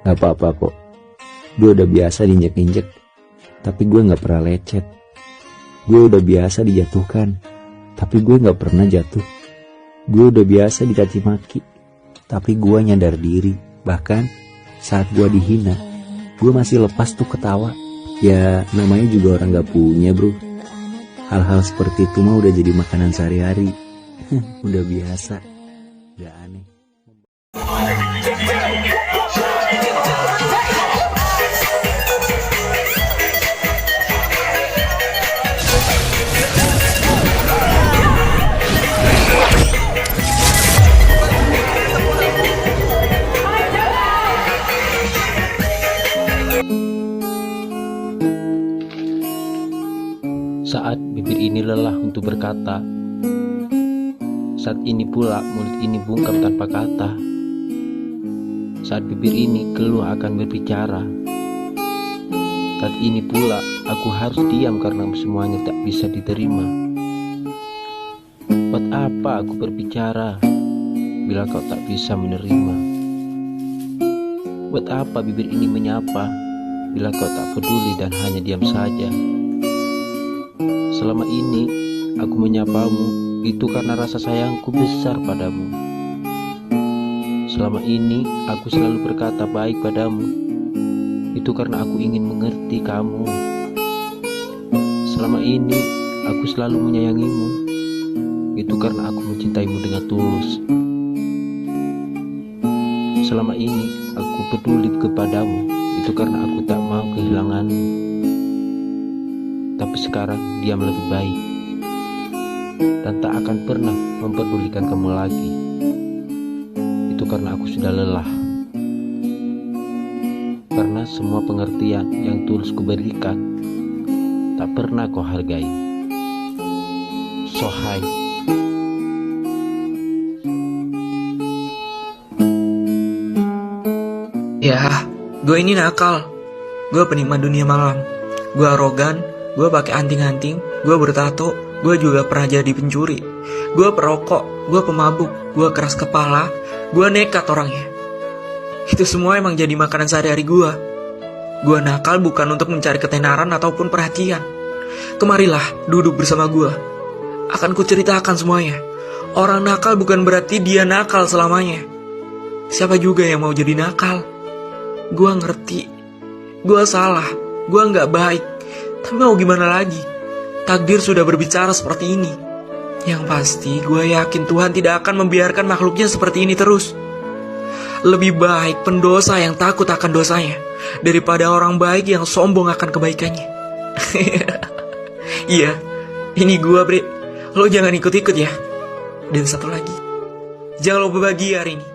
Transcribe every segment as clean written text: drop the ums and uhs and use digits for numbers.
Gak apa-apa kok. Gue udah biasa diinjek-injek, tapi gue gak pernah lecet. Gue udah biasa dijatuhkan, tapi gue gak pernah jatuh. Gue udah biasa dicaci maki, tapi gue nyadar diri. Bahkan saat gue dihina, gue masih lepas tuh ketawa. Ya namanya juga orang gak punya bro. Hal-hal seperti itu mah udah jadi makanan sehari-hari. Udah biasa, gak aneh. Saat bibir ini lelah untuk berkata, saat ini pula mulut ini bungkam tanpa kata. Saat bibir ini keluh akan berbicara, saat ini pula aku harus diam karena semuanya tak bisa diterima. Buat apa aku berbicara bila kau tak bisa menerima? Buat apa bibir ini menyapa bila kau tak peduli dan hanya diam saja? Selama ini aku menyapamu itu karena rasa sayangku besar padamu. Selama ini aku selalu berkata baik padamu, itu karena aku ingin mengerti kamu. Selama ini aku selalu menyayangimu, itu karena aku mencintaimu dengan tulus. Selama ini aku peduli kepadamu, itu karena aku tak mau kehilanganmu. Tapi sekarang diam lebih baik, dan tak akan pernah memperdulikan kamu lagi. Itu karena aku sudah lelah, karena semua pengertian yang tulus kuberikan tak pernah kau hargai. Sohai. Ya, gue ini nakal. Gue penikmat dunia malam. Gue arogan. Gue pakai anting-anting, gue bertato, gue juga pernah jadi pencuri. Gue perokok, gue pemabuk, gue keras kepala, gue nekat orangnya. Itu semua emang jadi makanan sehari-hari gue. Gue nakal bukan untuk mencari ketenaran ataupun perhatian. Kemarilah duduk bersama gue. Akan kuceritakan semuanya. Orang nakal bukan berarti dia nakal selamanya. Siapa juga yang mau jadi nakal? Gue ngerti. Gue salah. Gue gak baik. Tapi mau gimana lagi? Takdir sudah berbicara seperti ini. Yang pasti gue yakin Tuhan tidak akan membiarkan makhluknya seperti ini terus. Lebih baik pendosa yang takut akan dosanya daripada orang baik yang sombong akan kebaikannya. Iya, ini gue Bre. Lo jangan ikut-ikut ya. Dan satu lagi, jangan lupa bahagia hari ini.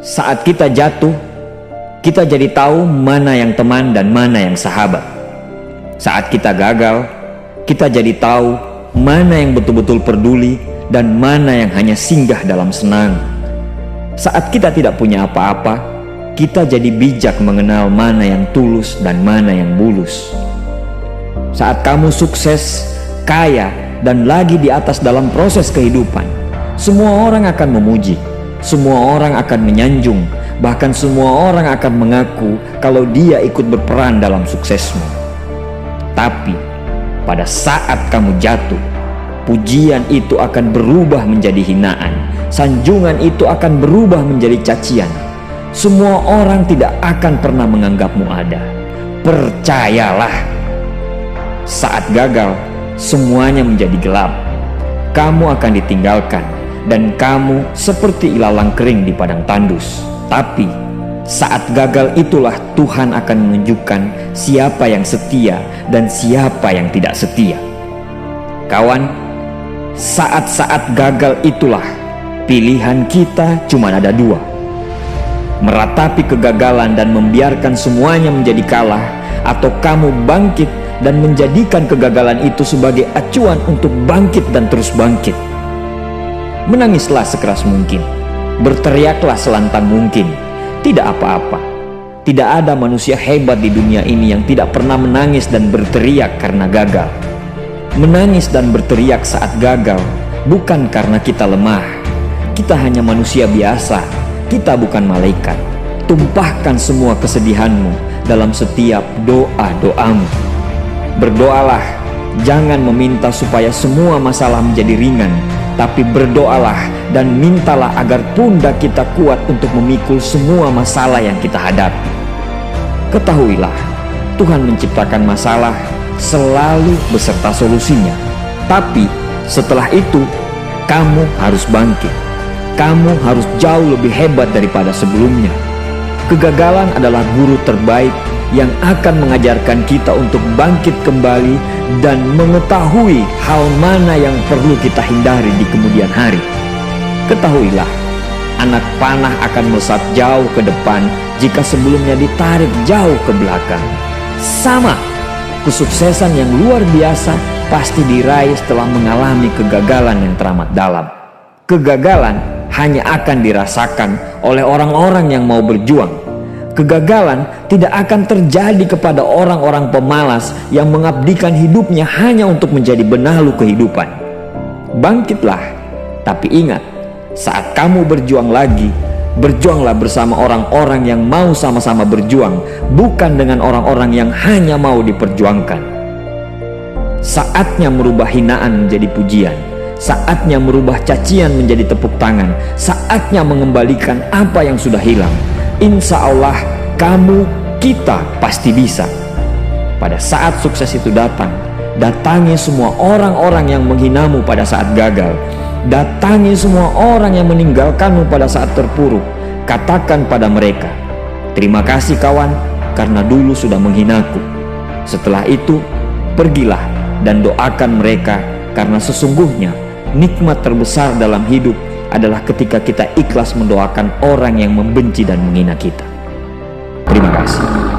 Saat kita jatuh, kita jadi tahu mana yang teman dan mana yang sahabat. Saat kita gagal, kita jadi tahu mana yang betul-betul peduli dan mana yang hanya singgah dalam senang. Saat kita tidak punya apa-apa, kita jadi bijak mengenal mana yang tulus dan mana yang bulus. Saat kamu sukses, kaya, dan lagi di atas dalam proses kehidupan, semua orang akan memuji, semua orang akan menyanjung, bahkan semua orang akan mengaku kalau dia ikut berperan dalam suksesmu. Tapi pada saat kamu jatuh, pujian itu akan berubah menjadi hinaan, sanjungan itu akan berubah menjadi cacian. Semua orang tidak akan pernah menganggapmu ada. Percayalah. Saat gagal, semuanya menjadi gelap. Kamu akan ditinggalkan, dan kamu seperti ilalang kering di padang tandus. Tapi saat gagal itulah Tuhan akan menunjukkan siapa yang setia dan siapa yang tidak setia. Kawan, saat-saat gagal itulah pilihan kita cuma ada dua: meratapi kegagalan dan membiarkan semuanya menjadi kalah, atau kamu bangkit dan menjadikan kegagalan itu sebagai acuan untuk bangkit dan terus bangkit. Menangislah sekeras mungkin, berteriaklah selantang mungkin. Tidak apa-apa. Tidak ada manusia hebat di dunia ini yang tidak pernah menangis dan berteriak karena gagal. Menangis dan berteriak saat gagal bukan karena kita lemah. Kita hanya manusia biasa. Kita bukan malaikat. Tumpahkan semua kesedihanmu dalam setiap doa-doamu. Berdoalah, jangan meminta supaya semua masalah menjadi ringan, tapi berdoalah dan mintalah agar pundak kita kuat untuk memikul semua masalah yang kita hadapi. Ketahuilah, Tuhan menciptakan masalah selalu beserta solusinya. Tapi setelah itu, kamu harus bangkit. Kamu harus jauh lebih hebat daripada sebelumnya. Kegagalan adalah guru terbaik yang akan mengajarkan kita untuk bangkit kembali dan mengetahui hal mana yang perlu kita hindari di kemudian hari. Ketahuilah, anak panah akan melesat jauh ke depan jika sebelumnya ditarik jauh ke belakang. Sama, kesuksesan yang luar biasa pasti diraih setelah mengalami kegagalan yang teramat dalam. Kegagalan hanya akan dirasakan oleh orang-orang yang mau berjuang. Kegagalan tidak akan terjadi kepada orang-orang pemalas yang mengabdikan hidupnya hanya untuk menjadi benalu kehidupan. Bangkitlah, tapi ingat, saat kamu berjuang lagi, berjuanglah bersama orang-orang yang mau sama-sama berjuang, bukan dengan orang-orang yang hanya mau diperjuangkan. Saatnya merubah hinaan menjadi pujian. Saatnya merubah cacian menjadi tepuk tangan. Saatnya mengembalikan apa yang sudah hilang. Insya Allah kamu, kita pasti bisa. Pada saat sukses itu datang, datangi semua orang-orang yang menghinamu pada saat gagal. Datangi semua orang yang meninggalkanmu pada saat terpuruk. Katakan pada mereka, terima kasih kawan, karena dulu sudah menghinaku. Setelah itu, pergilah dan doakan mereka, karena sesungguhnya nikmat terbesar dalam hidup adalah ketika kita ikhlas mendoakan orang yang membenci dan menghina kita. Terima kasih.